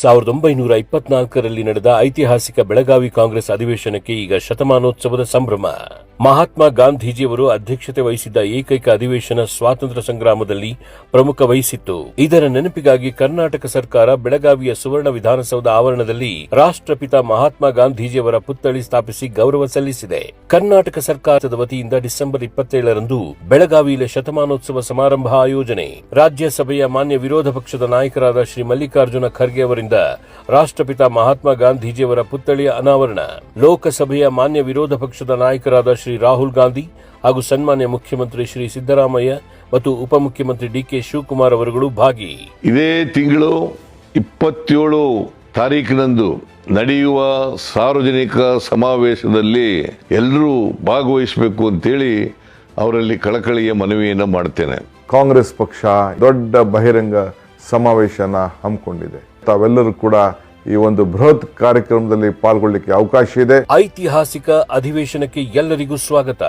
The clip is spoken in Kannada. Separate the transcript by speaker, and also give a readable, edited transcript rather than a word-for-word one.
Speaker 1: 1924ರಲ್ಲಿ ನಡೆದ ಐತಿಹಾಸಿಕ ಬೆಳಗಾವಿ ಕಾಂಗ್ರೆಸ್ ಅಧಿವೇಶನಕ್ಕೆ ಈಗ ಶತಮಾನೋತ್ಸವದ ಸಂಭ್ರಮ. ಮಹಾತ್ಮ ಗಾಂಧೀಜಿಯವರು ಅಧ್ಯಕ್ಷತೆ ವಹಿಸಿದ್ದ ಏಕೈಕ ಅಧಿವೇಶನ ಸ್ವಾತಂತ್ರ್ಯ ಸಂಗ್ರಾಮದಲ್ಲಿ ಪ್ರಮುಖ ವಹಿಸಿತ್ತು. ಇದರ ನೆನಪಿಗಾಗಿ ಕರ್ನಾಟಕ ಸರ್ಕಾರ ಬೆಳಗಾವಿಯ ಸುವರ್ಣ ವಿಧಾನಸೌಧ ಆವರಣದಲ್ಲಿ ರಾಷ್ಟ್ರಪಿತ ಮಹಾತ್ಮ ಗಾಂಧೀಜಿಯವರ ಪುತ್ಥಳಿ ಸ್ಥಾಪಿಸಿ ಗೌರವ ಸಲ್ಲಿಸಿದೆ. ಕರ್ನಾಟಕ ಸರ್ಕಾರದ ವತಿಯಿಂದ ಡಿಸೆಂಬರ್ 27ರಂದು ಬೆಳಗಾವಿಯಲ್ಲಿ ಶತಮಾನೋತ್ಸವ ಸಮಾರಂಭ ಆಯೋಜನೆ. ರಾಜ್ಯಸಭೆಯ ಮಾನ್ಯ ವಿರೋಧ ಪಕ್ಷದ ನಾಯಕರಾದ ಶ್ರೀ ಮಲ್ಲಿಕಾರ್ಜುನ ಖರ್ಗೆ ಅವರಿಂದ ರಾಷ್ಟ್ರಪಿತ ಮಹಾತ್ಮ ಗಾಂಧೀಜಿಯವರ ಪುತ್ಥಳಿಯ ಅನಾವರಣ. ಲೋಕಸಭೆಯ ಮಾನ್ಯ ವಿರೋಧ ಪಕ್ಷದ ನಾಯಕರಾದ ಶ್ರೀ ರಾಹುಲ್ ಗಾಂಧಿ ಹಾಗೂ ಸನ್ಮಾನ್ಯ ಮುಖ್ಯಮಂತ್ರಿ ಶ್ರೀ ಸಿದ್ದರಾಮಯ್ಯ ಮತ್ತು ಉಪಮುಖ್ಯಮಂತ್ರಿ ಡಿ.ಕೆ. ಶಿವಕುಮಾರ್ ಅವರುಗಳು ಭಾಗಿ.
Speaker 2: ಇದೇ ತಿಂಗಳು 27 ತಾರೀಕಿನಂದು ನಡೆಯುವ ಸಾರ್ವಜನಿಕ ಸಮಾವೇಶದಲ್ಲಿ ಎಲ್ಲರೂ ಭಾಗವಹಿಸಬೇಕು ಅಂತೇಳಿ ಅವರಲ್ಲಿ ಕಳಕಳಿಯ ಮನವಿಯನ್ನು ಮಾಡ್ತೇನೆ.
Speaker 3: ಕಾಂಗ್ರೆಸ್ ಪಕ್ಷ ದೊಡ್ಡ ಬಹಿರಂಗ ಸಮಾವೇಶನ ಹಮ್ಮಿಕೊಂಡಿದೆ. ತಾವೆಲ್ಲರೂ ಕೂಡ ಈ ಒಂದು ಬೃಹತ್ ಕಾರ್ಯಕ್ರಮದಲ್ಲಿ ಪಾಲ್ಗೊಳ್ಳಲಿಕ್ಕೆ ಅವಕಾಶ ಇದೆ.
Speaker 1: ಐತಿಹಾಸಿಕ ಅಧಿವೇಶನಕ್ಕೆ ಎಲ್ಲರಿಗೂ ಸ್ವಾಗತ.